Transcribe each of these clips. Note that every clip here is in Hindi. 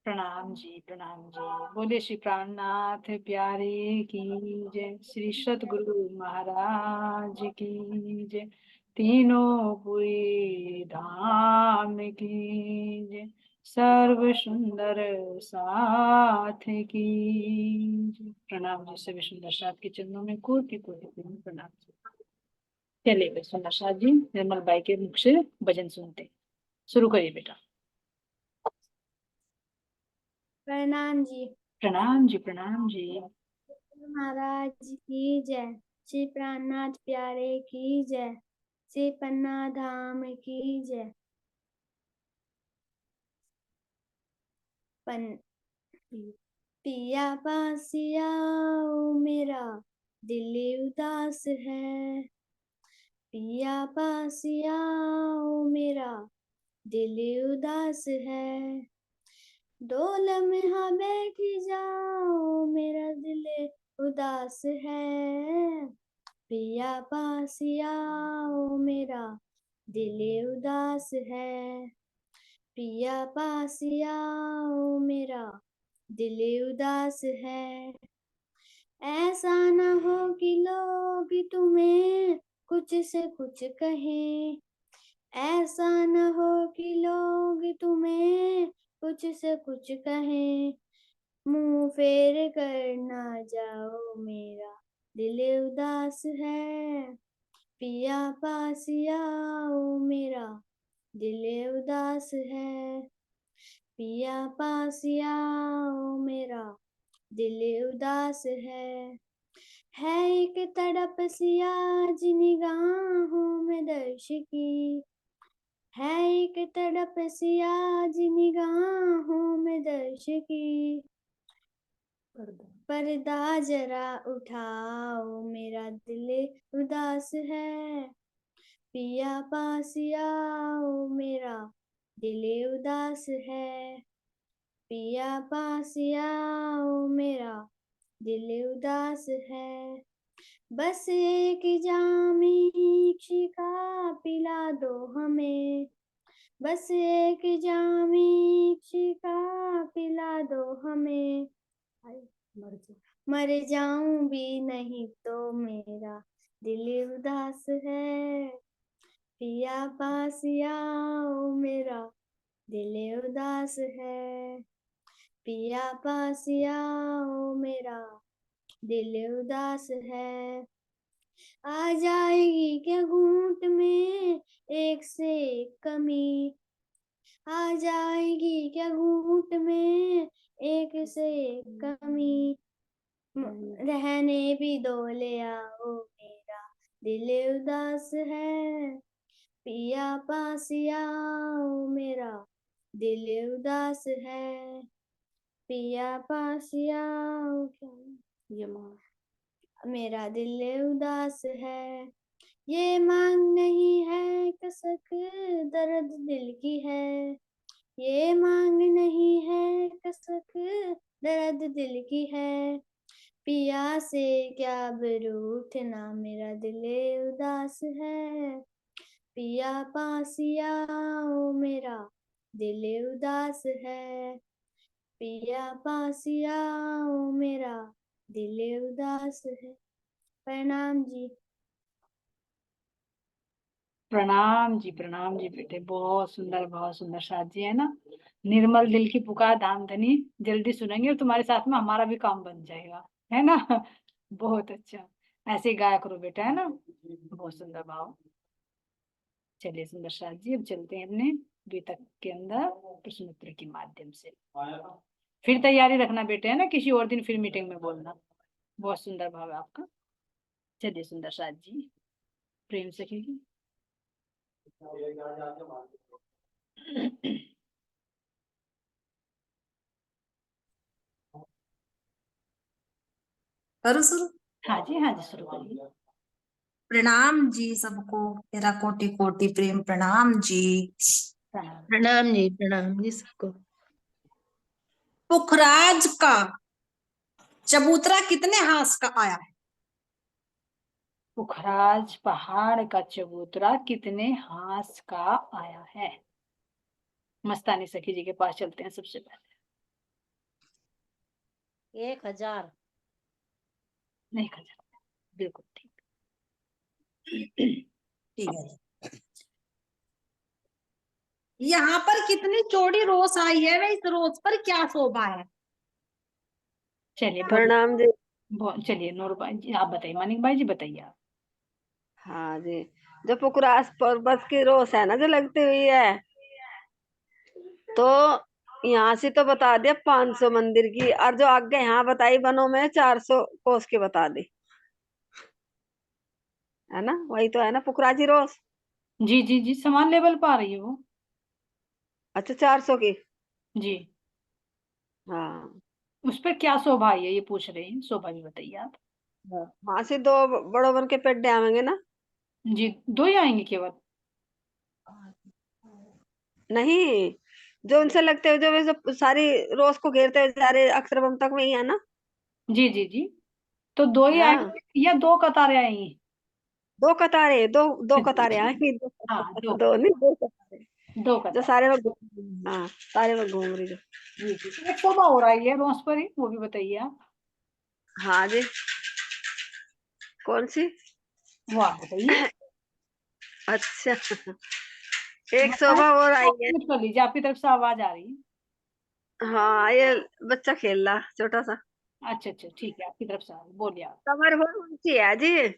प्रणाम जी, प्रणाम जी। बोले श्री प्राणनाथ प्यारे की जय, श्री सतगुरु महाराज की जय, तीनों पुरी धाम की जय, सर्व सुंदर साथ की जय। प्रणाम जी, सभी सुंदर साथ के चरणों में कोटि कोटि प्रणाम जी। चलिए भाई सुंदर साथ जी, निर्मल बाई के मुख से भजन सुनते हैं। शुरू करिए बेटा। प्रणाम जी। प्रणाम जी, प्रणाम जी। महाराज की जय, श्री प्राणनाथ प्यारे की जय, श्री पन्ना धाम की जय। पिया पासिया मेरा दिल उदास है, पिया पासिया मेरा दिल उदास है, दो लम्हा बैठ जाओ मेरा दिल उदास है, पिया पास आओ मेरा दिल उदास है, पिया पास आओ मेरा दिल उदास है। ऐसा न हो कि लोग तुम्हें कुछ से कुछ कहें, ऐसा न हो कि लोग तुम्हें कुछ से कुछ कहें, मुंह फेर कर ना जाओ मेरा दिल उदास है, पिया पास आओ मेरा दिल उदास है, पिया पास आओ मेरा दिल उदास है एक तड़प सी आज निगाहों में दर्श की, है एक तड़प सी आज निगाहों में दर्श की, पर्दा जरा उठाओ मेरा दिल उदास है, पिया पास आओ मेरा दिल उदास है, पिया पास आओ मेरा दिल उदास है, बस एक जामी इश्क़ पिला दो हमें, बस एक जामी इश्क़ पिला दो हमें, मर जाऊं भी नहीं तो मेरा दिल उदास है, पिया पास आओ मेरा दिल उदास है, पिया पास आओ मेरा दिल उदास है, आ जाएगी क्या घूंट में एक से एक कमी, आ जाएगी क्या घूंट में एक से एक कमी, रहने भी दो ले आओ मेरा दिल उदास है, पिया पास आओ मेरा दिल उदास है, पिया पास आओ मेरा दिल उदास है, ये मांग नहीं है कसक दर्द दिल की है, ये मांग नहीं है कसक दर्द दिल की है, पिया से क्या बरूठना मेरा दिल उदास है, पिया पास आओ मेरा दिल उदास है, पिया पास आओ मेरा दिल उदास है। प्रणाम जी। प्रणाम जी, प्रणाम जी बेटे। बहुत सुंदर साथ जी, है ना। निर्मल दिल की पुकार धाम धनी जल्दी सुनेंगे और तुम्हारे साथ में हमारा भी काम बन जाएगा, है ना। बहुत अच्छा, ऐसे ही गाया करो बेटा, है ना। बहुत सुंदर भाव। चलिए सुंदर साथ जी, अब चलते हैं अपने द्वितक के अंदर प्रश्न उत्तर के माध्यम से। फिर तैयारी रखना बेटे, है ना, किसी और दिन फिर मीटिंग में बोलना। बहुत सुंदर भाव है आपका। चलिए सुंदर साथ जी, प्रेम से कीजिए। करो शुरू। हाँ जी, हाँ जी, शुरू करिए। प्रणाम जी सबको, मेरा कोटि कोटि प्रेम प्रणाम जी। प्रणाम प्रणाम जी सबको। पुखराज का चबूतरा कितने हाथ का आया है? पुखराज पहाड़ का चबूतरा कितने हाथ का आया है? मस्तानी सखी जी के पास चलते हैं सबसे पहले। 1000 नहीं खजा, बिल्कुल ठीक। ठीक है। यहाँ पर कितनी चौड़ी रोस आई है, वे इस रोस पर क्या शोभा है? चलिए प्रणाम जी। चलिए नूर भाई जी आप बताइए, मानिक भाई जी बताइए आप। हाँ जी, जो पुकरास पर्वत की रोस है ना जो लगती हुई है, तो यहाँ से तो बता दिया 500 मंदिर की, और जो आगे यहाँ बताई बनों में 400 कोस की बता दी, है ना? वही तो है ना पुकराजी रोस। जी जी जी, समान लेवल पर आ रही है वो। अच्छा 400 की। जी, हाँ उस पर क्या शोभा है ये पूछ रहे हैं, शोभा भी बताइए आप। वहां से 2 बड़ो बन के पेड्डे आवेंगे ना? जी, 2 ही आएंगे केवल। नहीं, जो उनसे लगते हुए जो वे जो सारी रोज को घेरते हुए जा रहे अक्षरबम तक वही है ना? जी जी जी, तो 2 ही हाँ, आएंगे या 2 कतारें आएंगी? 2 कतारें, दो कतारें आएंगी, हाँ, 2 दो नहीं 2 कतारें, 2 जो कतार। सारे में हाँ सारे में घूम रही जो। जी जी, तो एक शोभा हो रहा है रोज पर ही, वो भी बताइए आप। हाँ जी, कौन सी? वो आप बताइए। अच्छा, एक शोभा और आई है। म्यूट कर लीजिए, आपकी तरफ से आवाज आ रही है। हाँ, ये बच्चा खेल रहा छोटा सा। अच्छा अच्छा, ठीक है, आपकी तरफ से आ रही है, बोलिए आप। कमर बहुत ऊंची है जी।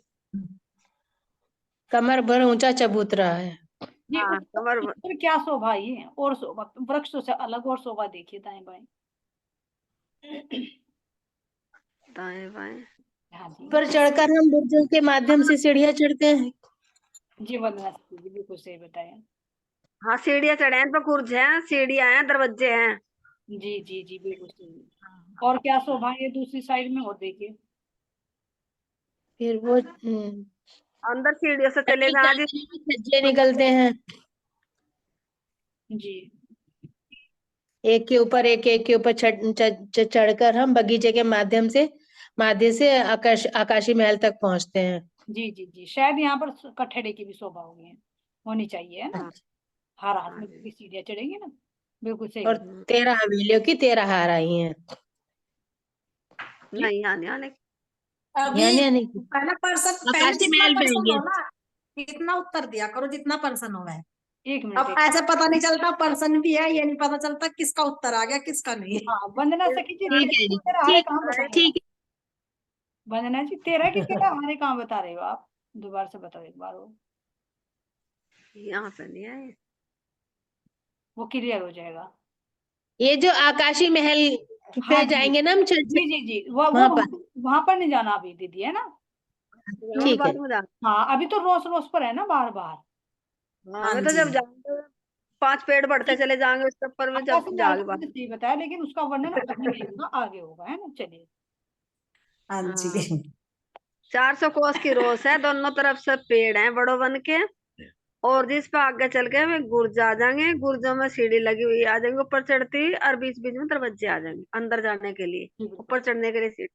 कमर भर ऊंचा चबूतरा है। जी, हाँ कमर उस पर क्या शोभा है? और शोभा, वृक्षों से अलग और शोभा देखिए दाएं बाएं। दाएं बाएं। हाँ जी पर चढ़कर हम बुर्जों के माध्यम से सीढ़ियां चढ़ते हैं। जी, वंदना जी बिल्कुल सही बताया। हाँ सीढ़ियाँ चढ़े हैं, तो कुर्ज है, सीढ़ियाँ हैं, दरवाजे हैं। जी जी जी, बिल्कुल सही। और क्या शोभा है दूसरी साइड में, और देखिए। फिर वो अंदर सीढ़ियों से चले नदी के जाना जी। अंदर में छज्जे निकलते हैं, जी एक के ऊपर एक के ऊपर चढ़कर हम बगीचे के माध्यम से आकाशी महल तक पहुंचते हैं। जी जी जी, शायद यहाँ पर कठड़े की भी शोभा होगी, होनी चाहिए, है ना? हाँ हर हाथ हाँ में जी। सीढ़ियाँ चढ़ेंगी ना। बिल्कुल सही और बताया। 13 हवेलियों की 13 हार आई हैं। जी नहीं आने आने। अभी यानी पहला पर्सन, पहले आकाशी जितना महल पे पर्सन होंगे। हो ना, इतना उत्तर दिया करो जितना पर्सन हो है। 1 मिनट अब ऐसा पता नहीं चलता पर्सन भी है, ये नहीं पता चलता किसका उत्तर आ गया किसका नहीं। हाँ, वंदना सखी जी, ठीक है जी, तेरा हारे ठीक कहाँ बताइए आप। ठीक वंदना जी, 13 की 13 हारे कहाँ बता रहे हो आप? दोबारा से बताओ एक बार, यहाँ पे नहीं आए। वो क्लियर हो जाएगा। ये जो आकाशी महल हाँ पे जी जाएंगे ना हम छज्जे, जी जी जी, वो वहां पर। वहां पर नहीं जाना अभी दीदी, है ना? और ठीक है। बाद में जा। हाँ, अभी तो रोज रोज पर है ना, बार बार। हाँ हाँ मैं तो जी। जब जाऊंगे 5 पेड़ बढ़ते चले जाएंगे उसके ऊपर में, जब आकाशी महल जाके तो बात। मैंने सही बताया, लेकिन उसका वर्णन अगली होगा, आगे होगा, है ना? चलिए। हाँ जी। हाँ 400 कोस की रोस है, दोनों तरफ से पेड़ हैं बड़ो बन के, और जिस पे आगे चल के हमें गुर्ज आ जाएंगे, गुर्जों में सीढ़ी लगी हुई आ जाएंगे ऊपर चढ़ती हुई, और बीच बीच में दरवाजे आ जाएंगे अंदर जाने के लिए, जी, बिल्कुल। ऊपर चढ़ने के लिए सीढ़ी।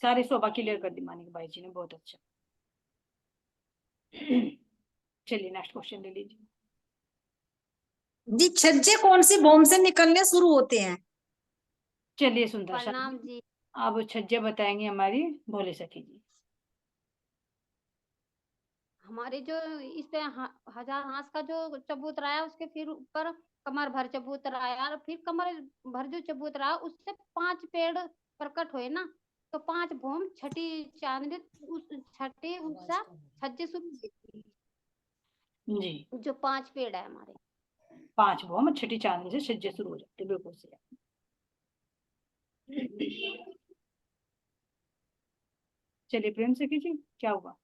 सारी शोभा क्लियर कर दी मानिक भाई जी ने, बहुत अच्छा। चलिए नेक्स्ट क्वेश्चन ले लीजिए। जी, छज्जे कौन सी भूम से निकलने शुरू होते हैं? चलिए सुंदर सा, प्रणाम जी। अब छज्जे बताएंगे हमारी भोले सखी जी। हमारे जो इस पे 1000 हांस का जो चबूतरा है, उसके फिर ऊपर कमर भर चबूतरा है, और फिर कमर भर जो चबूतरा है उससे 5 पेड़ प्रकट हुए ना, तो 5 भूम छठी चांद उस छठी उत्सव छज्जे शुरू, जी, जो 5 पेड़ है हमारे। 5 भौम छठी चांद से छज्जे शुरू हो जाते, बिल्कुल सही। चलिए प्रेम सखी जी, क्या हुआ?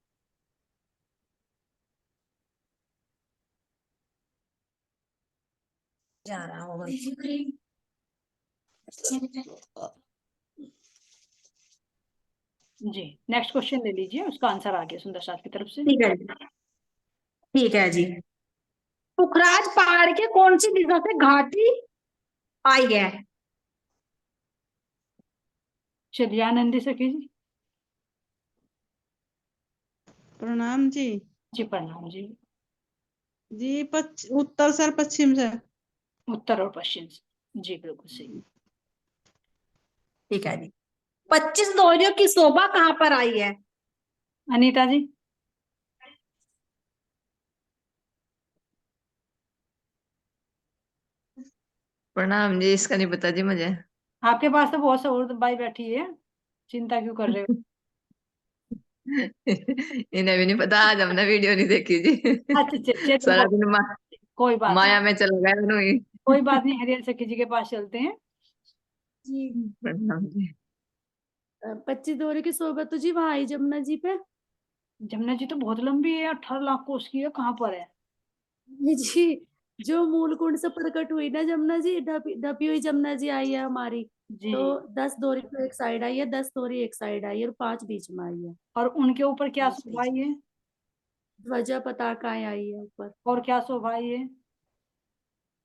जा रहा होगा। जी, नेक्स्ट क्वेश्चन ले लीजिए, उसका आंसर आ गया सुंदर साथ की तरफ से। ठीक है जी। ठीक है जी। पुखराज पहाड़ के कौन सी दिशा से घाटी आई है? चलिए आनंदी सखी जी। प्रणाम जी। जी प्रणाम जी। जी उत्तर सर पश्चिम से। उत्तर और पश्चिम से, जी बिल्कुल सही। ठीक है जी। 25 दोहरियों की शोभा कहाँ पर आई है? अनीता जी। प्रणाम जी, इसका नहीं पता जी मुझे। आपके पास तो बहुत सौर बाई बैठी है, चिंता क्यों कर रहे हो? इन्हें भी नहीं पता, आज हमने वीडियो नहीं देखी जी। अच्छा चलो सारा दिन कोई बात माया नहीं, में चला गया दोनों ही। कोई बात नहीं, हरियल सखी जी के पास चलते हैं। जी प्रणाम जी। 25 दोहरे की शोभा तो जी वहां आई जमुना जी पे। जमुना जी तो बहुत लंबी है, 18 लाख कोस की है, कहाँ पर है? ये जी जो मूल कुंड से प्रकट हुई ना जमुना जी, ढपी हुई जमुना जी आई है हमारी। जी। तो 10 दोहरी तो एक साइड आई है, 10 दोहरी एक साइड आई है और 5 बीच में आई है। और उनके ऊपर क्या पांच शोभा है? ध्वजा पताकाएं आई है ऊपर। और क्या शोभा है?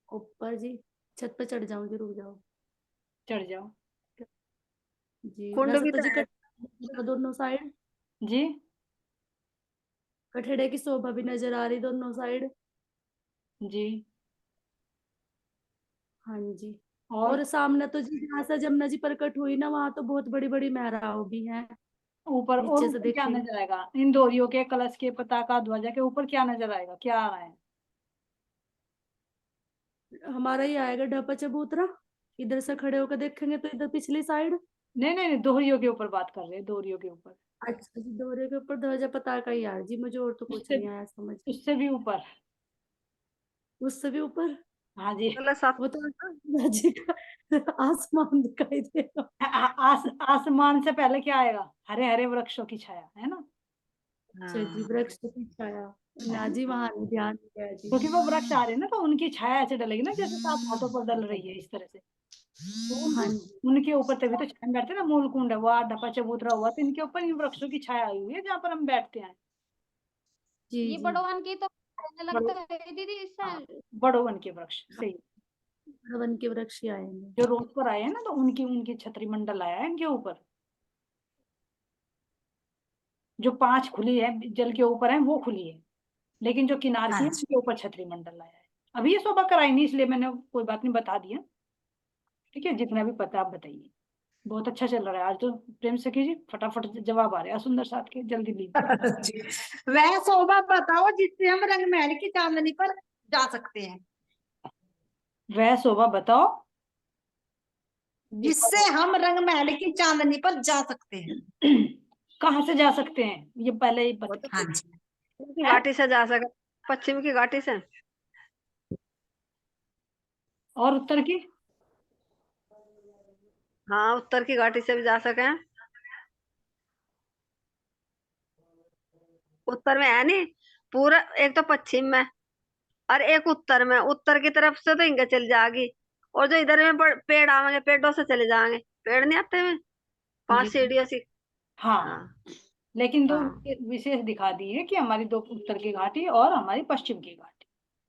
ऊपर जी छत पे चढ़ जाऊं जी, रुक जाओ चढ़ जाओ। जी। कुंड वैसे भी तो तो जी है। दोनों साइड जी। कठड़े की शोभा भी नजर आ रही दोनों साइड। जी। हाँ जी। और और सामने तो जी जहाँ से जमुना जी प्रकट हुई ना, वहां तो बहुत बड़ी बड़ी मेहराब भी हैं। ऊपर, और नीचे से ऊपर क्या देखेंगे नजर आएगा? इन डोरियों के, कलश के, पताका, ध्वजा के ऊपर क्या नजर आएगा? क्या आ रहा है? हमारा ही आएगा ढपा चबूतरा। इधर से खड़े होकर देखेंगे तो इधर पिछली साइड। नहीं नहीं नहीं, दोहरियों के ऊपर बात कर रहे हैं, दोहरियों के ऊपर। अच्छा जी, दोहरे के ऊपर ध्वजा पताका ही यार जी, मुझे और तो कुछ उससे नहीं आया समझ। उससे भी ऊपर। उससे भी ऊपर हाँ जी। मतलब साफ। वो तो जी का आसमान दिखाई देगा। आसमान से पहले क्या आएगा? हरे हरे वृक्षों की छाया, है ना? अच्छा जी, हाँ। वृक्ष की छाया। ना जी वहां नहीं ध्यान दिया जी। क्योंकि वो वृक्ष आ रहे हैं ना, तो उनकी छाया ऐसे डलेगी ना, जैसे सात घाटों पर डल रही है, इस तरह से। तो हाँ जी उनके ऊपर तभी तो छाया में बैठते हैं ना, मूल कुंड हुआ, ढपा चबूतरा हुआ, तो इनके ऊपर इन वृक्षों की छाया आई हुई है, जहाँ पर हम बैठते हैं। जी ये जी। बड़वान की तो कहने बड़ो, लगता है दीदी हाँ, इससे। बड़ो वन के वृक्ष सही। वन के वृक्ष ही आएंगे। जो रोड पर आए हैं ना, तो उनकी उनकी छतरी मंडल आया है इनके ऊपर। जो 5 खुली है जल के ऊपर है, वो खुली है, लेकिन जो किनार की हाँ है, जी। उनके ऊपर छतरी मंडल आया है। अभी ये शोभा कराई नहीं, इसलिए मैंने कोई बात नहीं बता दिया। ठीक है, जितना भी पता आप बताइए। बहुत अच्छा चल रहा है आज तो। प्रेम सखी जी फटाफट जवाब आ रहे हैं सुंदर साथ के, जल्दी लीजिए। जी। वह शोभा बताओ जिससे हम रंगमहल की चांदनी पर जा सकते हैं। वह शोभा बताओ एक जिससे हम रंगमहल की चांदनी पर जा सकते हैं। बार। कहाँ से जा सकते हैं, ये पहले ही वो बता। तो हाँ जी। पश्चिम की घाटी से जा सके। पश्चिम की घाटी से। और उत्तर की? हाँ, उत्तर की घाटी से भी जा सके। उत्तर में है नहीं। पूरा एक तो पश्चिम में और एक उत्तर में। उत्तर की तरफ से तो इंगे चली जाएगी। और जो इधर में पेड़ आवेंगे, पेड़ों से चले जाएंगे। पेड़ नहीं आते में 5 जी। सीढ़ियों से। हाँ, हाँ। लेकिन दो हाँ। विशेष दिखा दी है कि हमारी दो उत्तर की घाटी और हमारी पश्चिम की घाटी।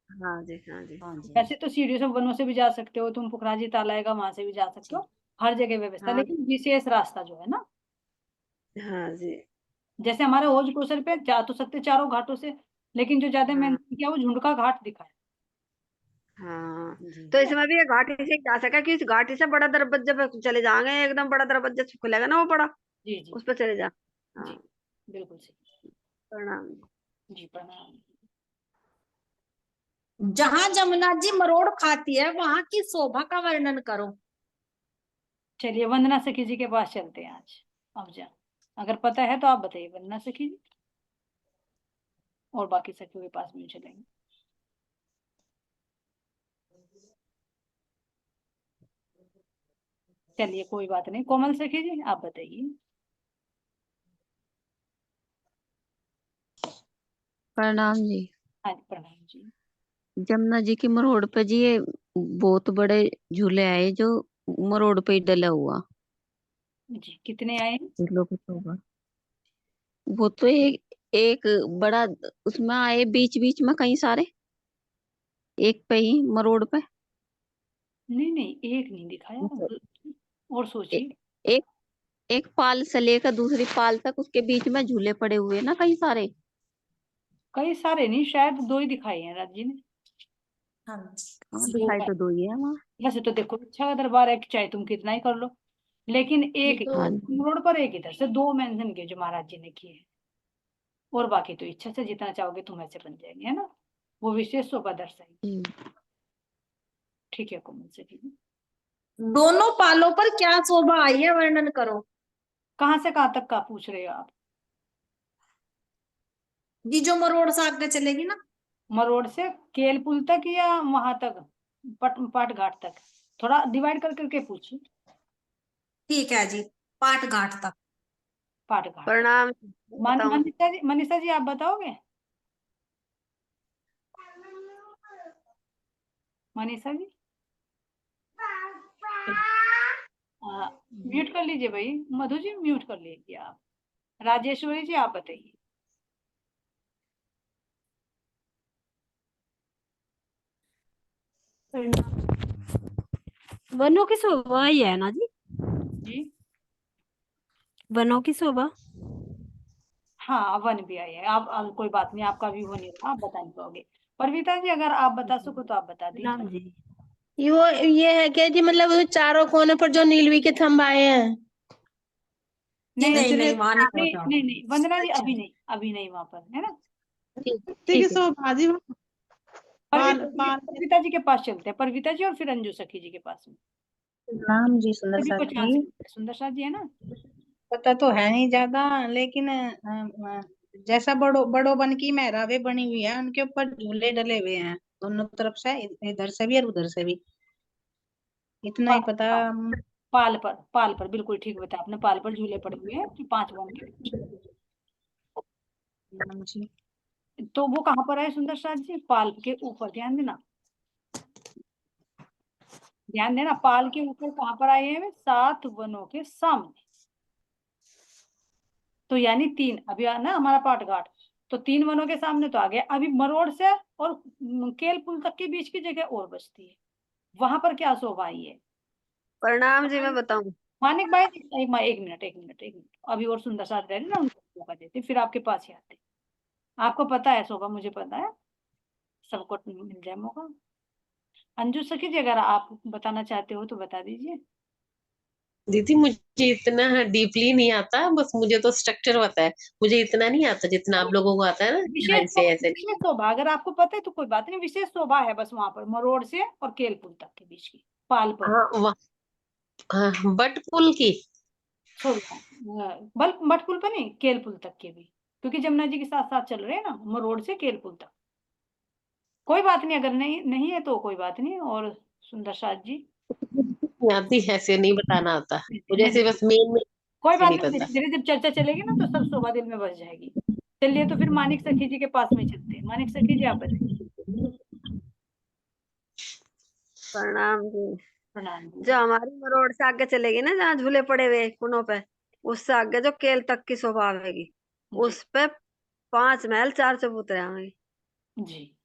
हाँ जी, हाँ जी। हाँ जी। वैसे तो सीढ़ियों से, वनों से भी जा सकते हो तुम, पुखराजी ताल आएगा वहां से भी जा सकते हो। हर जगह व्यवस्था, हाँ। लेकिन विशेष रास्ता जो है ना, हाँ जी। जैसे हमारे ओज कोसर पे जा तो सकते चारों घाटों से, लेकिन जो ज्यादा मैंने हाँ। किया वो झुंडका घाट दिखा है। हाँ। जी। तो इसमें भी ये घाटी से जा सका कि इस घाटी से बड़ा दरवाजा पे चले जाएंगे, एकदम बड़ा दरवाजा खुलेगा ना वो बड़ा। जी जी। उस पर चले जा। जी हाँ। बिल्कुल सही। प्रणाम। जी प्रणाम। जहां जमुना जी मरोड़ खाती है वहां की शोभा का वर्णन करो। चलिए वंदना सखी जी के पास चलते हैं आज। अब जा, अगर पता है तो आप बताइए वंदना सखी जी, और बाकी सखियों के पास भी चलेंगे। चलिए कोई बात नहीं, कोमल सखी जी आप बताइए। प्रणाम जी। हाँ जी प्रणाम जी। जमुना जी की मरोड़ पे जी ये बहुत बड़े झूले आए जो मरोड़ पे ही डला हुआ। जी कितने आए हैं? झूलों को तो होगा वो तो एक एक बड़ा उसमें आए बीच बीच में कई सारे, एक पे ही मरोड़ पे। नहीं नहीं, एक नहीं दिखाया, और ए, सोचिए। एक एक पाल से लेकर दूसरी पाल तक उसके बीच में झूले पड़े हुए हैं ना कई सारे। कई सारे नहीं, शायद 2 ही दिखाए हैं राज जी ने। हाँ जी। हाँ, दो दिखाई का तो दो ही है वहाँ। वैसे तो देखो, अच्छा का दरबार है कि चाहे तुम कितना ही कर लो, लेकिन एक तो हाँ रोड पर एक इधर से, 2 मेंशन किए जो महाराज जी ने किए, और बाकी तो इच्छा से जितना चाहोगे तुम ऐसे बन जाएंगे, है ना, वो विशेष शोभा दर्शाएंगे। ठीक है कोमल से जी। दोनों पालों पर क्या शोभा आई है, वर्णन करो। कहाँ से कहाँ तक का पूछ रहे हो आप? जी जो मरोड़ से आगे चलेगी ना। मरोड़ से केल पुल तक या वहां तक, पाट घाट तक? थोड़ा डिवाइड कर करके पूछिए। ठीक है जी, पाट घाट तक। पाट घाट। प्रणाम बताऊं। मनीषा जी आप बताओगे? मनीषा जी म्यूट कर लीजिए भाई, मधु जी म्यूट कर लीजिए आप। राजेश्वरी जी आप बताइए। वनों की शोभा ही है ना जी, जी वनों की शोभा। हाँ, वन भी आई है। आप कोई बात नहीं, आपका भी हो नहीं रहा, आप बता नहीं पाओगे। परविता जी अगर आप बता सको तो आप बता प्रणाम दीजिए। जी। ये है क्या जी, मतलब वो चारों कोनों पर जो नीलवी के थंब आए हैं? नहीं नहीं नहीं नहीं, वहां नहीं नहीं पहुंचा। नहीं नहीं, वंदना जी अच्छा। अभी नहीं वहां पर, है ना। ठीक है। परविता जी के पास चलते हैं, परविता जी और फिर अंजू सखी जी के पास में। राम जी सुंदर सभी को साथ चांस जी। मिलता है। सुंदर साथ जी है ना। पता तो है नहीं ज्यादा, लेकिन जैसा बड़ो बड़ो बन की मेहराबे बनी हुई है, उनके ऊपर झूले डले हुए हैं दोनों तरफ से, इधर से भी और उधर से भी। इतना ही पता। पा- पाल पर बिल्कुल ठीक बताया आपने, पाल पर झूले पड़े हुए हैं कि 5 वन के बीच। राम जी। तो वो कहाँ पर है सुंदर साथ जी? पाल के ऊपर, ध्यान देना, ध्यान देना, पाल के ऊपर कहाँ पर आए हैं? 7 वनों के सामने। तो यानी 3 अभी ना हमारा पाट घाट, तो 3 वनों के सामने तो आ गया। अभी मरोड़ से और केल पुल तक के बीच की जगह और बचती है, वहां पर क्या शोभा आई है? प्रणाम जी, मैं बताऊं। मानिक भाई एक मिनट, अभी और सुंदर साथ रह रहे ना, उनको मौका देते फिर आपके पास ही आते। आपको पता है शोभा, मुझे पता है, सबको मिल जाए मौका। अंजू सखी जी अगर आप बताना चाहते हो तो बता दीजिए। दीदी मुझे इतना डीपली नहीं आता, बस मुझे तो स्ट्रक्चर पता है। मुझे इतना नहीं आता जितना आप लोगों को आता है ना, यहाँ ऐसे ऐसे नहीं। विशेष शोभा अगर आपको पता है तो कोई बात नहीं, विशेष शोभा है बस वहां पर मरोड़ से और केल पुल तक के बीच की, पाल पर। हाँ हाँ, बट पुल की। सॉरी, बट पुल पर नहीं, केल पुल तक के भी, क्योंकि जमुना जी के साथ साथ चल रहे हैं ना, मरोड़ से केल पुल तक। कोई बात नहीं, अगर नहीं नहीं है तो कोई बात नहीं। और सुंदर साथ जी नहीं आती, ऐसे नहीं बताना आता मुझे, नहीं, ऐसे बस मेन में कोई से बात नहीं नहीं, पता। धीरे धीरे जब चर्चा चलेगी ना तो सब शोभा दिल में बस जाएगी। चलिए तो फिर मानिक सखी जी के पास में चलते हैं। मानिक सखी जी आप बताइए। प्रणाम जी। प्रणाम जी। जो हमारी मरोड़ से आगे चलेगी ना, जहाँ झूले पड़े हुए कुनों पे, उससे आगे जो केल तक की शोभा आवेगी, जी उस पे 5 महल 4 चबूतरे आवेंगे। जी,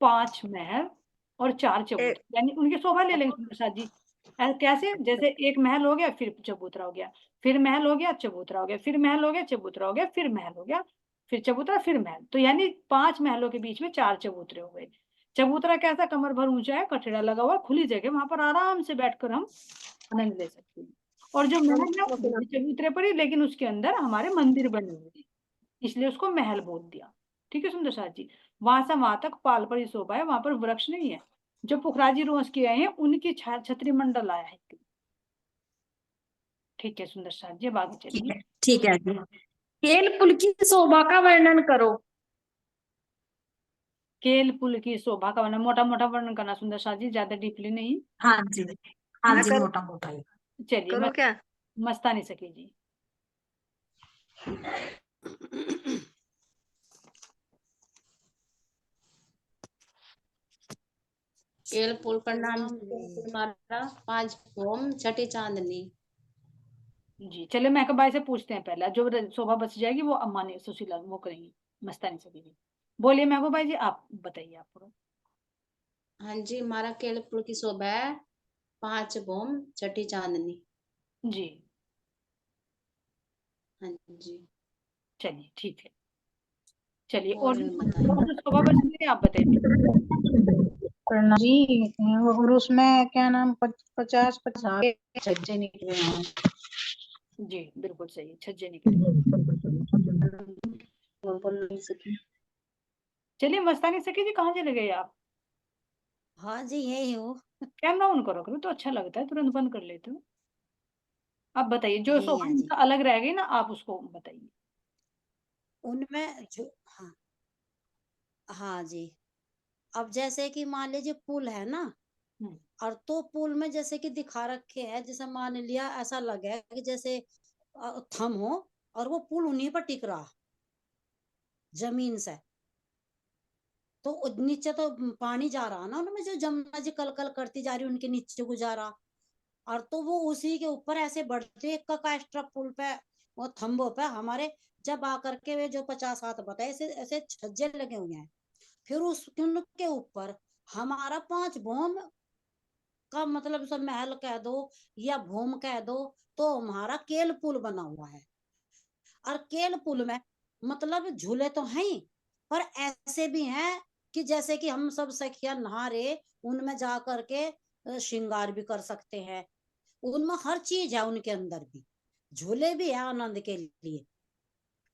5 महल और 4 एक चबूतरे, यानी उनकी शोभा ले लेंगे प्रसाद जी। कैसे? जैसे एक महल हो गया, फिर चबूतरा हो गया, फिर महल हो गया, चबूतरा हो गया, फिर महल हो गया, चबूतरा हो गया, फिर महल हो गया, फिर चबूतरा, फिर महल। तो यानी 5 महलों के बीच में 4 चबूतरे हो गए। चबूतरा कैसा? कमर भर ऊंचा है, कठड़ा लगा हुआ, खुली जगह, वहां पर आराम से बैठकर हम आनंद ले सकते हैं। और जो महल है वो भी चबूतरे पर ही, लेकिन उसके अंदर हमारे मंदिर बने हुए हैं, इसलिए उसको महल बोल दिया। ठीक है सुंदर साथ जी। वहां से वहां तक पाल पर ही शोभा है, वहां पर वृक्ष नहीं है। जो पुखराजी रोज के आए हैं उनकी छतरी मंडल आया है। ठीक है सुंदर साथ जी, अब आगे ठीक चलिए। है, ठीक है जी। केल पुल की शोभा का वर्णन करो। केल पुल की शोभा का वर्णन, मोटा मोटा वर्णन करना सुंदर साथ जी, ज्यादा डीपली नहीं। हाँ जी, हाँ मैं जी, करूँ मोटा मोटा ही। चलिए करूँ क्या? मस्तानी सखी जी। केल पुल का नाम प्रणाम जी। हमारा 5 भूम छठी चांदनी। जी चलिए महक भाई से पूछते हैं पहले, जो शोभा बच जाएगी वो अम्मा ने सुशीला वो करेंगी, मस्तानी सखी जी। बोलिए महबूब भाई जी, आप बताइए आप पूरा। हाँ जी, हमारा केल पुल की शोभा है 5 भूम छठी चांदनी। जी हाँ जी। चलिए ठीक है। चलिए और और बताइए। जो शोभा बच रही है आप बताइए। प्रणाम जी। और उसमें क्या नाम 50 छज्जे निकले हैं। जी बिल्कुल सही, छज्जे निकले। बोल नहीं सकी। चलिए मस्तानी सखी जी, कहाँ चले गए आप? हाँ जी यही हूँ। कैमरा ऑन करो करो तो अच्छा लगता है, तुरंत बंद कर लेते हो। आप बताइए, जो यही शोभा है जी। इनका अलग रह गई ना, आप उसको बताइए। उनमें जो हाँ हाँ जी, अब जैसे कि मान लीजिए पुल है ना, हम्म, और तो पुल में जैसे कि दिखा रखे हैं, जैसे मान लिया ऐसा लगे कि जैसे थम हो और वो पुल उन्हीं पर टिक रहा जमीन से, तो नीचे तो पानी जा रहा ना उनमें, जो जमुना जी कल कल करती जा रही उनके नीचे गुजारा, और तो वो उसी के ऊपर ऐसे बढ़ते का एक्स्ट्रा पुल पे वो थम्बों पे हमारे जब आकर के वे जो 50 हाथ बताए ऐसे ऐसे छज्जे लगे हुए हैं। फिर उस उनके ऊपर हमारा 5 भौम का मतलब सब महल कह दो या भूम कह दो, तो हमारा केल पुल बना हुआ है। और केल पुल में मतलब झूले तो हैं ही, पर ऐसे भी हैं कि जैसे कि हम सब सखिया नहा रहे उनमें जा करके श्रृंगार भी कर सकते हैं। उनमें हर चीज है, उनके अंदर भी झूले भी है आनंद के लिए।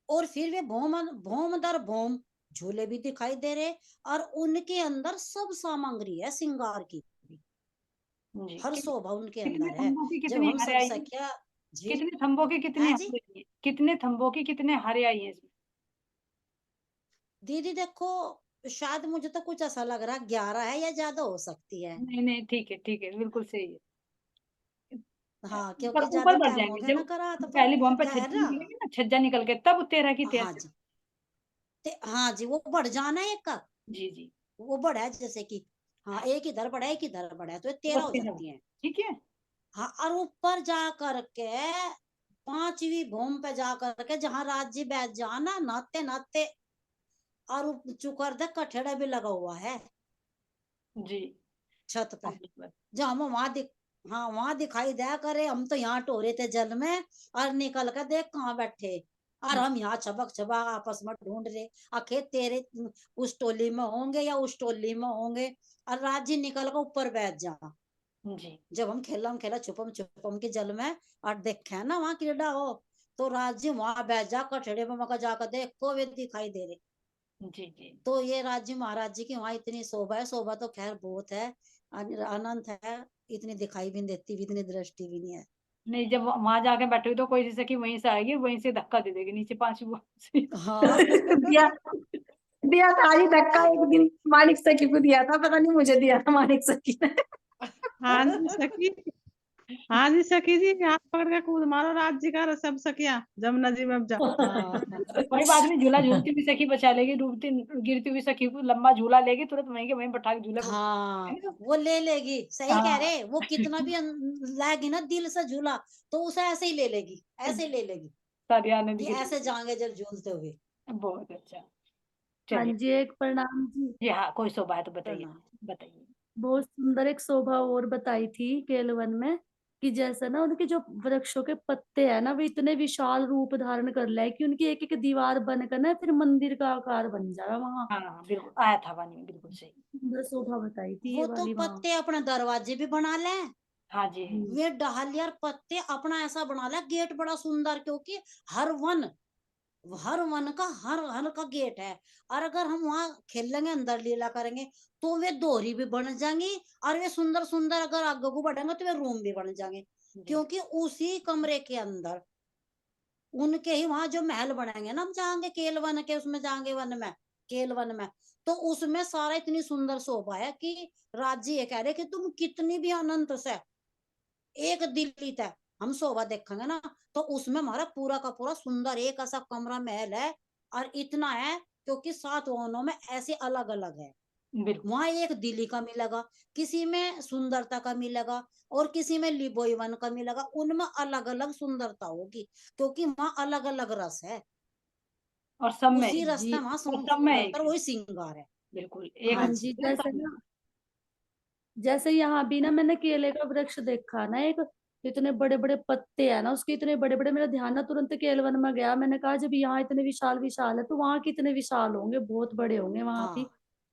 और फिर वे भौम भौम दर भौम झूले भी दिखाई दे रहे, और उनके अंदर सब सामग्री है श्रृंगार की भी, जी हर शोभा उनके कितने अंदर है। थंबों की जब कितनी हम सब हरियाई है? सखिया जी कितने थंबों की कितनी है जी हरियाई है? कितने थंबों की कितने हरियाई है इसमें? दीदी देखो, शायद मुझे तो कुछ ऐसा लग रहा 11 है या ज्यादा हो सकती है। नहीं नहीं, ठीक है, बिल्कुल सही है। हाँ ऊपर क्योंकि ऊपर ज्यादा बढ़ टाइम हो जाएंगे गया ना जब करा तो, पर पहली बॉम्ब पे क्या है छज्जा ना। निकलेगी ना, छज्जा निकल के तब 13 की हाँ 13। जी, हाँ जी वो बढ़ जाना है एक का, जी जी, वो बढ़ा है जैसे कि हाँ एक इधर बढ़ा है एक इधर बढ़ा है, तो ये वो 13 हो 13, जाती है। ठीक है। हाँ और ऊपर जा करके 5वीं भूम पे जा करके जहाँ राज्य बैठ जाना नाते नाते, और चुकर दे कठेड़ा भी लगा हुआ है जी छत पे, हाँ, जो हम वहां हाँ वहां दिखाई दिया करे, हम तो यहाँ टोरे थे जल में और निकल कर देख कहाँ बैठे, और हम यहाँ छबक छबक आपस में ढूंढ रहे आखिर तेरे उस टोली में होंगे या उस टोली में होंगे, और राजी निकल कर ऊपर बैठ जा। जी जब हम खेला छुपम छुपम के जल में और देखे ना वहां कीड़ा हो, तो राजी वहां बैठ जा कठड़े में मका जाकर देखो वे दिखाई दे रहे। जी जी। तो ये राज्य महाराज जी की वहां इतनी शोभा है, शोभा तो खैर बहुत है, अनंत है, इतनी दिखाई भी नहीं देती भी, इतनी दृष्टि भी नहीं है। नहीं, जब वहां जाके बैठे तो कोई जैसे कि वहीं से आएगी, वहीं से धक्का दे देगी नीचे 5 बॉम्ब से। हाँ दिया दिया था जी धक्का, एक दिन मानिक सखी को दिया था, पता नहीं मुझे दिया था मानिक सखी ने। हाँ जी सखी, हाँ जी सखी जी, हाथ पकड़ के कूद मारो राज्य का सब सखिया जमुना जी में अब जा। हाँ कोई बात नहीं, झूला झूलती हुई सखी बचा लेगी, डूबती गिरती हुई सखी को लंबा झूला लेगी, तुरंत वहीं के वहीं बैठा के झूले पर है हाँ ना? वो ले लेगी, सही कह हाँ रहे, वो कितना भी लाएगी ना दिल से झूला, तो उसे ऐसे ही ले लेगी, ऐसे ही ले लेगी सारी आनंद कि की ऐसे जाएंगे जब झूलते हुए। बहुत अच्छा। हाँ चलिए, जी एक प्रणाम जी। जी हाँ, कोई शोभा है तो बताइए, प्रणाम। बताइए। बहुत सुंदर एक शोभा और बताई थी केलवन में, कि जैसे ना उनके जो वृक्षों के पत्ते हैं ना, वे इतने विशाल रूप धारण कर ले कि उनकी एक एक दीवार बनकर ना फिर मंदिर का आकार बन जाए वहां। हाँ बिल्कुल आया था वाणी में, बिल्कुल सही। सुंदर शोभा बताई थी ये वो तो वाली वहां। पत्ते अपने दरवाजे भी बना ले, हाँ जी वे डहलिया पत्ते अपना ऐसा बना ले गेट बड़ा सुंदर, क्योंकि हर वन का हर हर का गेट है, और अगर हम वहां खेलेंगे अंदर लीला करेंगे तो वे दोहरी भी बन जाएंगी, और वे सुंदर सुंदर अगर आगे को बढ़ेंगे तो वे रूम भी बन जाएंगे, जी क्योंकि उसी कमरे के अंदर उनके ही वहां जो महल बनेंगे ना, हम जाएंगे केल वन के उसमें जाएंगे वन में, केल वन में, तो उसमें सारा इतनी सुंदर शोभा है कि राज्य ये कह रहे कि तुम कितनी भी अनंत से एक दिल्ली तक हम शोभा देखेंगे ना, तो उसमें हमारा पूरा का पूरा सुंदर एक ऐसा कमरा महल है, और इतना है क्योंकि 7 वनों में ऐसे अलग अलग है। बिल्कुल। वहां एक दिल्ली का मिलेगा, किसी में सुंदरता का मिलेगा, और किसी में लिबोई वन का मिलेगा, उनमें अलग अलग सुंदरता होगी, क्योंकि वहां अलग अलग रस है, और सब में उसी रस जी में वहां और सब में एक सुंदरता है, वही श्रृंगार है। बिल्कुल एक हाँ हाँ जी जी है, जैसे सब में। ना, जैसे यहाँ भी ना मैंने केले का वृक्ष देखा ना एक, इतने बड़े बड़े पत्ते हैं ना उसके, इतने बड़े बड़े, मेरा ध्यान ना तुरंत केलवन में गया, मैंने कहा जब यहाँ इतने विशाल विशाल है तो वहां कितने विशाल होंगे, बहुत बड़े होंगे वहां भी। हाँ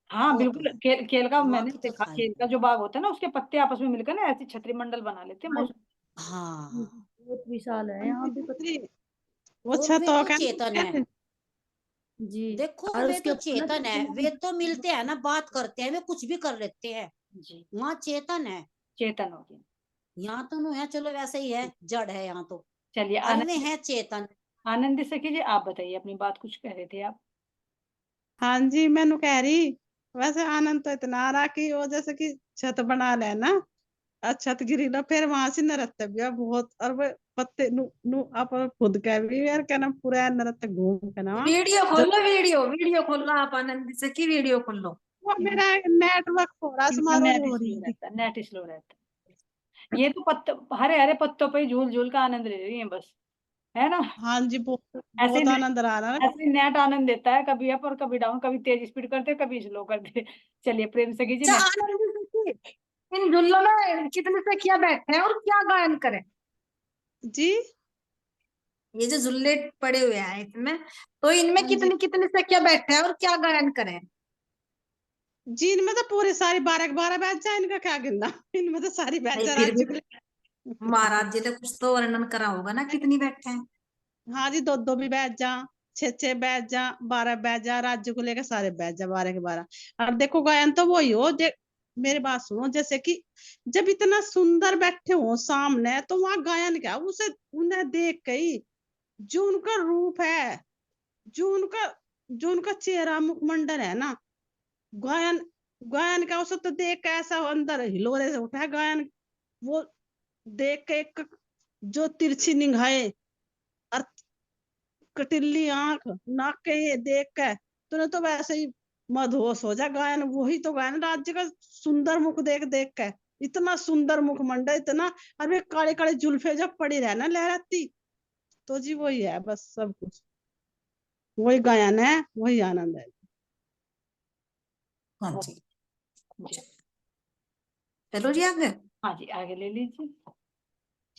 हाँ वो बिल्कुल, तो केल का वहाँ मैंने की तो देखा, खाई केल का जो बाग होता है ना, उसके पत्ते आपस में मिलकर ना ऐसे छतरी मंडल बना लेते हैं, बहुत हाँ बहुत विशाल है और यहाँ भी दूसरी वो और वे छतों तो का चेतन है। जी। देखो और वे उसके तो ऊपर ना चेतन है, वे तो मिलते हैं ना, बात करते हैं, वे कुछ भी कर लेते हैं। जी वहाँ चेतन है, चेतन हो गया। यहाँ तो नहीं है, चलो वैसे ही है, जड़ है यहाँ तो, चलिए और वे आनंद, है चेतन। आनंद सखी जी आप बताइए, अपनी बात कुछ कह रहे थे आप। हाँ जी, मैंने कह रही वैसे आनंद तो इतना आ रहा कि वो जैसे कि छत बना लेना और छत गिरी ना, फिर वहां से नृत्य भी है बहुत, और वो पत्ते नु नु आप खुद कह भी यार क्या ना पूरा नृत्य घूम के ना वीडियो खोल जब लो, वीडियो खोल लो आप, आनंद से की वीडियो खोल लो। वो मेरा नेटवर्क थोड़ा समारोह नेट हो स्लो रही थी। रहता है, नेट स्लो रहता है। ये तो पत्तों, हरे हरे पत्तों पे झूल झूल का आनंद ले रही है बस, है ना। हाँ जी, बहुत ऐसे बहुत ही आनंद आ रहा है। ऐसे ही नेट आनंद देता है, कभी अप और कभी डाउन, कभी तेज स्पीड करते कभी स्लो करते। चलिए प्रेम सखी जी अच्छा नेक्स्ट। आनंद से की, इन झुल्लों में कितने सखिया बैठे हैं और क्या गायन करें? जी ये जो झुल्ले पड़े हुए हैं इसमें, तो इनमें हाँ जी कितनी कितनी सखिया बैठे हैं और क्या गायन करें? जी, इनमें तो पूरी सारी 12 बैच जाए, इनका क्या गिनना। इनमें तो सारी बैच नहीं जा फिर भी राज्य के। महाराज जी ने कुछ तो वर्णन करा होगा ना, कितनी बैठे हैं? हाँ जी, दो दो भी बैच जा, 6 6 बैच जा, 12 बैच जा, राज्य को लेकर सारे बैच जा, 12 के 12। और देखो गायन तो वही हो मेरी बात सुनो, जैसे कि जब इतना सुंदर बैठे हो सामने, तो वहां गायन क्या, उसे उन्हें देख के ही जो उनका रूप है, जो उनका जो उनका चेहरा मुखमंडल है ना, गायन गायन का उसे तो देख के ऐसा अंदर हिलोरे से उठा है गायन। वो देख के एक जो तिरछी निगाहें और कटिल्ली आंख, नाक के ये देख के तूने तो वैसे ही मदहोश हो जा। गायन वही तो गायन, राज्य का सुंदर मुख देख देख के, इतना सुंदर मुखमंडल, इतना, और वे काले काले जुल्फे जब पड़ी रहे ना लहराती, तो जी वही है बस, सब कुछ वही गायन है, वही आनंद है। हाँ जी, जी चलो जी आगे। हाँ जी आगे ले लीजिए।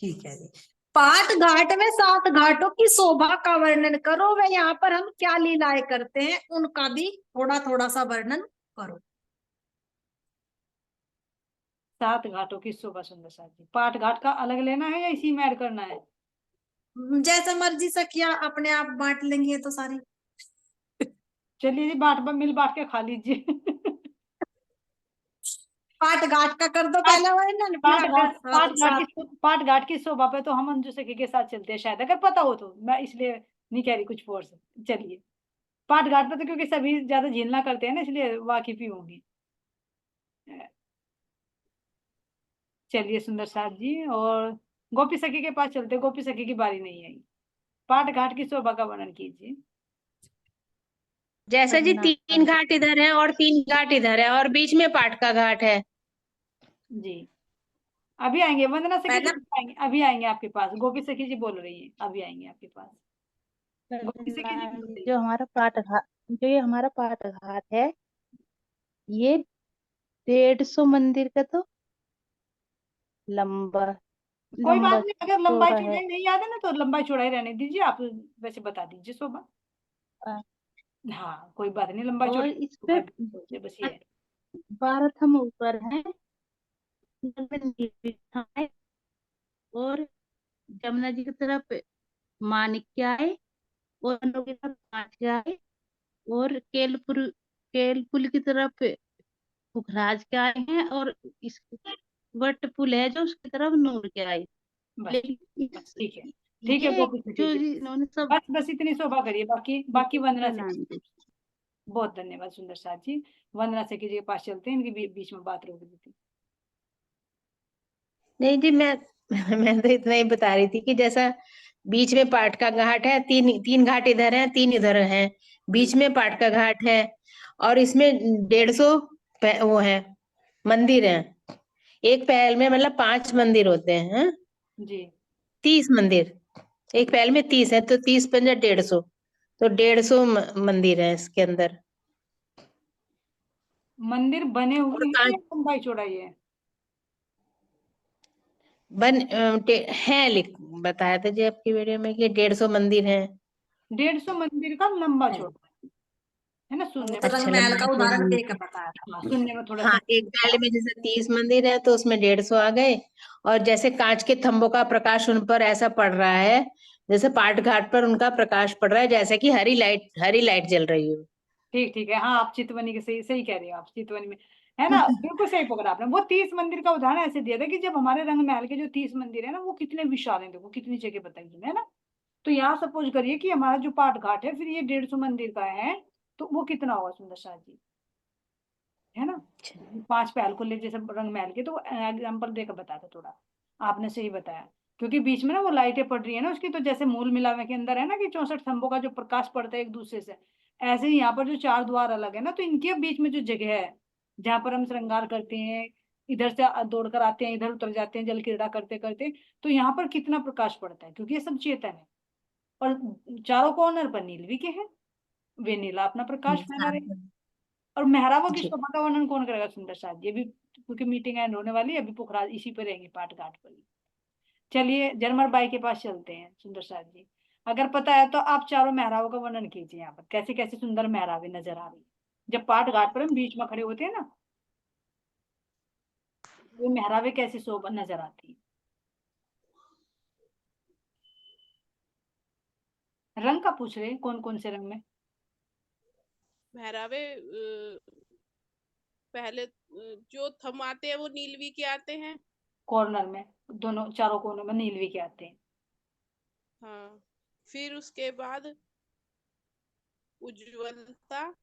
ठीक है जी। पाट घाट में 7 घाटों की शोभा का वर्णन करो, वे यहाँ पर हम क्या लीलाएं करते हैं उनका भी थोड़ा थोड़ा सा वर्णन करो। 7 घाटों की शोभा सुंदर साथी, पाट घाट का अलग लेना है या इसी में ऐड करना है? जैसा मर्जी सखिया अपने आप बांट लेंगी तो सारी। चलिए जी, मिल बांट के खा लीजिए। पाट घाट का कर दो पहले वर्णन, फिर आगे पाट घाट की शोभा पे तो हम अंजू सखी के साथ चलते हैं शायद, अगर पता हो तो, मैं इसलिए नहीं कह रही कुछ फोर्स। चलिए पाट घाट पे तो क्योंकि सभी ज्यादा झीलना करते हैं ना, इसलिए वाकिफ ही होंगी। चलिए सुंदर साथ जी, और गोपी सखी के पास चलते, गोपी सखी की बारी नहीं आई। पाट घाट की शोभा का वर्णन कीजिए। जैसा जी 3 घाट इधर है और 3 घाट इधर है और बीच में पाट का घाट है। जी अभी आएंगे वंदना सखी जी, पहला अभी आएंगे आपके पास, गोपी सखी जी बोल रही है, अभी आएंगे आपके पास। गोपी सखी जी मैम, बताइए। जो हमारा पाठ घाट, जो ये हमारा पाठ घाट है, ये 150 मंदिर का तो लंबा कोई बात लंबा नहीं, अगर लंबाई चौड़ा है। चौड़ाई नहीं याद है ना तो लंबाई चौड़ाई रहने दीजिए आप, वैसे बता दीजिए शोभा। अ, हाँ कोई बात नहीं, लंबाई और चौड़ाई इस पे बस ये है। 12 थम ऊपर है, उनमें नीचे है, और जमुना जी की तरफ माणिक्य है, और नौ की तरफ कांच है, और केलपुल की तरफ पुखराज के आए हैं, और इस वट पुल है जो उसकी तरफ नूर के आए। बस लेकिन बस ठीक है ये गोपी सखी जो जी, इन्होंने सब बस इतनी शोभा करिए, बाकी बाकी वंदना नाम सखी। दे। बहुत धन्यवाद सुंदर साथ जी। वंदना सखी जी के पास चलते हैं, इनके बीच में बात रोक दी थी। नहीं जी, मैं तो इतना ही बता रही थी कि जैसा बीच में पाट का घाट है, 3 घाट इधर है, 3 इधर है, बीच में पाट का घाट है, और इसमें 150 वो है मंदिर है। एक पहल में मतलब 5 मंदिर होते हैं, हाँ? जी 30 मंदिर, एक पहल में 30 है, तो 30 पंजा 150, तो 150 मंदिर है इसके अंदर। मंदिर बने और हुए हैं या लंबाई चौड़ाई है? है बताया था जी आपकी वीडियो में कि 150 मंदिर है। 150 मंदिर का लंबा चौड़ा। है ना, सुनने वो में तो रंग अच्छा महल लगा का थोड़ा। उदाहरण देकर बताया था। हाँ, सुनने में थोड़ा हाँ, सा एक पहले में जैसे 30 मंदिर है तो उसमें 150 आ गए, और जैसे कांच के थंबों का प्रकाश उन पर ऐसा पड़ रहा है जैसे पाट घाट पर उनका प्रकाश पड़ रहा है, जैसे कि हरी लाइट जल रही हो। ठीक ठीक है। हाँ, आप चितवनी के सही सही कह रहे हो, आप चितवनी में, है ना, बिल्कुल सही पकड़ा आपने। वो 30 मंदिर का उदाहरण ऐसे दिया था कि जब हमारे रंग महल के जो 30 मंदिर है ना, वो कितने विशाल हैं, देखो कितनी जगह बताई है ना। तो यहाँ सपोज करिए कि हमारा जो पाट घाट है, फिर ये 150 मंदिर का है, तो वो कितना होगा सुंदर शाह जी, है ना। 5 पहल को ले जैसे रंग महल के, तो एग्जाम्पल देकर बताया थोड़ा, आपने सही बताया। क्योंकि बीच में ना वो लाइटें पड़ रही है ना उसकी, तो जैसे मूल मिलावे के अंदर है ना कि 64 स्तंभों का जो प्रकाश पड़ता है एक दूसरे से, ऐसे ही यहाँ पर जो 4 द्वार अलग है ना, तो इनके बीच में जो जगह है जहाँ पर हम श्रृंगार करते हैं, इधर से दौड़ कर आते हैं, इधर उतर जाते हैं जल क्रीड़ा करते करते, तो यहाँ पर कितना प्रकाश पड़ता है, क्योंकि ये सब चेतन है। और चारों कॉर्नर पर नीलवी के हैं, वे नीला अपना प्रकाश फैला रहे हैं। और मेहराबों की जी। शोभा का वर्णन कौन करेगा सुंदर साथ, ये भी क्योंकि मीटिंग एंड होने वाली है अभी, पुखराज इसी पे रहेंगे, पाट घाट पर ही। चलिए जरमर बाई के पास चलते हैं सुंदर साथ जी। अगर पता है तो आप चारों मेहराबों का वर्णन कीजिए, यहाँ पर कैसे कैसे सुंदर मेहराबें नजर आ रही है जब पाट घाट पर हम बीच में खड़े होते हैं ना, वो मेहराबें कैसी शोभा नजर आती है। रंग का पूछ रहे हैं, कौन कौन से रंग में। मेहराबे पहले जो थम आते हैं वो नीलवी के आते हैं। कॉर्नर में, दोनों चारों कोनों में नीलवी के आते हैं। हाँ, फिर उसके बाद उज्ज्वलता।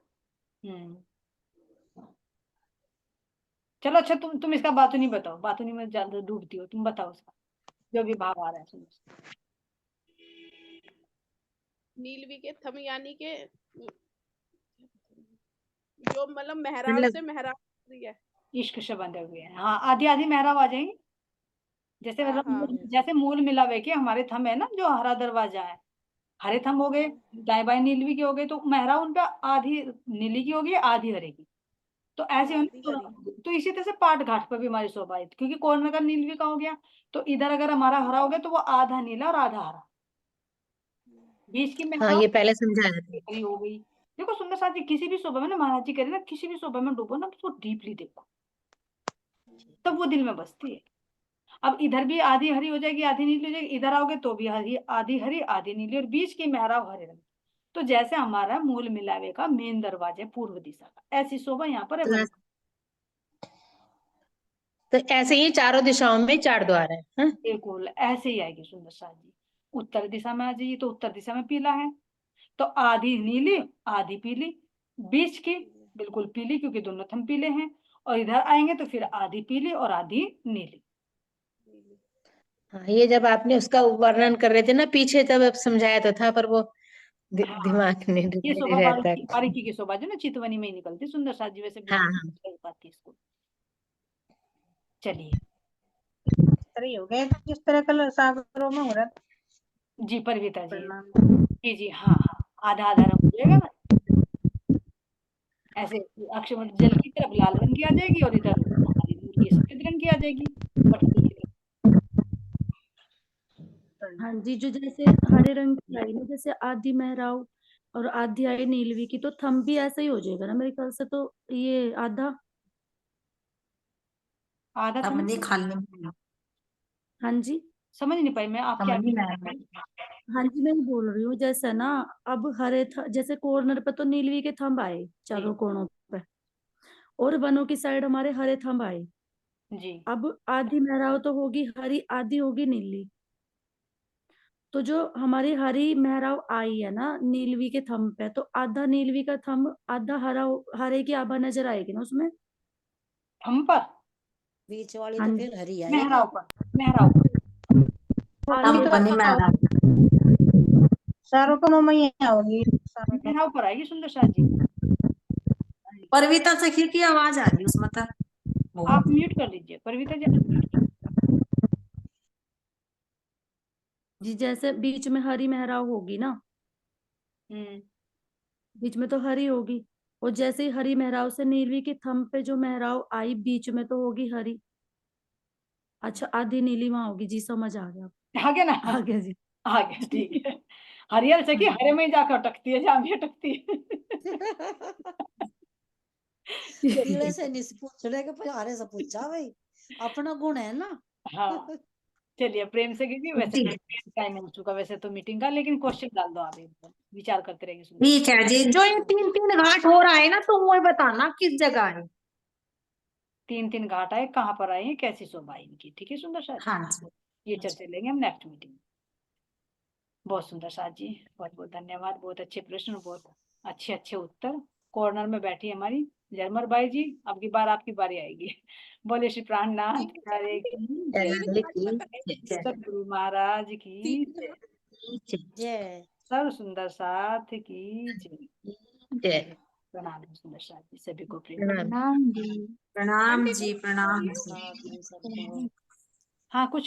चलो अच्छा, तुम इसका बातूनी बताओ, बातूनी में ज्यादा डूबती हो, तुम बताओ उसका जो भी भाव आ रहा है सुनो। नीलवी के थम यानी के जो मतलब मेहराब मतलब से मेहराब है। इश्क से बंधे हुए हैं, हाँ, आधी आधी मेहराब आ जाएंगी। जैसे हाँ मतलब हाँ जैसे मूल मिला हुए कि हमारे थम है ना, जो हरा दरवाजा है, हरे थम हो गए, दाएं बाएं नीलवी के हो गए, तो मेहराब उन पे आधी नीली की होगी आधी हरे की, तो ऐसे आधी होने हरी। तो इसी तरह से पाट घाट पर भी हमारी शोभा है, क्योंकि कॉर्नर का नीलवी का हो गया, तो इधर अगर हमारा हरा हो गया तो वो आधा नीला और आधा हरा, बीच की हाँ, मेहराब ये पहले समझाया था। हरी हो गई। देखो सुंदर साथ जी, किसी भी शोभा में ना महाराज जी कह रहे ना, किसी भी शोभा में डूबो ना, तो उसको डीपली देखो, तब वो दिल में बसती है। अब इधर भी आधी हरी हो जाएगी आधी नीली हो जाएगी, इधर आओगे तो भी हरी, आधी हरी आधी नीली, और बीच की मेहराब हरे रंग। तो जैसे हमारा मूल मिलावे का मेन दरवाजा है पूर्व दिशा का, ऐसी शोभा यहाँ पर है तो ऐसे ही चारों दिशाओं में 4 द्वार है, हाँ? बिल्कुल ऐसे ही आएगी सुंदर साथ जी। उत्तर दिशा में आ जाइए तो उत्तर दिशा में पीला है, तो आधी नीली आधी पीली, बीच की बिल्कुल पीली क्योंकि दोनों थम पीले हैं, और इधर आएंगे तो फिर आधी पीली और आधी नीली। हाँ, ये जब आपने उसका वर्णन कर रहे थे ना पीछे, तब अब समझाया तो था, पर वो हाँ, दिमाग में ये शोभा रहता है। बारीकी की शोभा जो ना चितवनी में ही निकलती सुंदर साथ जी, वैसे हाँ बिल्कुल हाँ। नहीं कर पाती इसको। चलिए तरह ही हो गए जिस तरह कल सागरों में हो रहा था। जी परविता जी, प्रणाम। जी जी, हाँ हाँ, आधा आधा रंग हो जाएगा ना, ऐसे अक्षर जल की तरफ लाल रंग की आ जाएगी और इधर हमारी दूर की सफेद रंग की आ जाएगी, पटरी की तरफ। हाँ जी, जो जैसे हरे रंग की आई ना, जैसे आधी मेहराव और आधी आई नीलवी की, तो थम भी ऐसा ही हो जाएगा ना मेरे ख्याल से, तो ये आधा। आधा समझ समझी खाली हाँ जी, समझ नहीं पाई मैं, आप क्या समझी कह मैं रहे हैं। हाँ जी, मैं बोल रही हूँ जैसे ना, अब जैसे कॉर्नर पे तो नीलवी के थंब आए जी चारों कोनों पे, और वनों की साइड हमारे हरे थंब आए। जी अब आधी मेहराव तो होगी हरी, आधी होगी नीली, तो जो हमारी हरी मेहराव आई है ना नीलवी के थंब पे, तो आधा नीलवी का थंब आधा हरा, हरे की आभा नजर आएगी ना उसमें। हम पर बीच वाली हाँ तो जी, फिर हरी आएगी। मेहराव पर, मेहराव पर आधी तो कंपनी में आ चारों कोनों में ही होगी। मेहराव पर आएगी सुंदर साथ जी। परविता सखी की आवाज आ रही उसमें तो आप बहुत। म्यूट कर लीजिए परविता जी, unmute कीजिए। जी, जैसे बीच में हरी मेहराव होगी ना, बीच में तो हरी होगी, और जैसे ही हरी मेहराव से नीलवी की थंब पे जो मेहराव आई बीच में, तो होगी हरी। अच्छा, आधी नीली वहां होगी जी, समझ आ गया, आ गया ना, आ गया जी। आ गया ठीक है। हरियल से कि हरे में ही जाकर अटकती है, जहाँ भी अटकती है। पीले से नहीं पूछने के पहाड़े से पूछा भाई, अपना गुण है ना। हाँ चलिए प्रेम से कीजिए। वैसे टाइम हो चुका वैसे तो मीटिंग का, लेकिन क्वेश्चन डाल दो आप, एक विचार करते रहेंगे। ठीक है जी। जो ये 3-3 घाट हो रहा है ना, तो वो बताना किस जगह है। 3-3 घाट आए, कहाँ पर आए हैं, कैसी शोभा है इनकी। ठीक है सुंदर साथ हाँ जी। ये चर्चा लेंगे हम नेक्स्ट मीटिंग। बहुत सुंदर साथ जी, बहुत बहुत धन्यवाद। बहुत अच्छे प्रश्न, बहुत अच्छे अच्छे उत्तर। कॉर्नर में बैठी हमारी जरमर बाई जी, अब की बार आपकी बारी आएगी। बोले श्री प्राणनाथ प्यारे की जय, सतगुरु महाराज की जय, सर्व सुंदर साथ की जय। जय। प्रणाम सुंदर साथ जी, सभी को प्रेम। प्रणाम। प्रणाम जी, प्रणाम जी। सबको। हाँ कुछ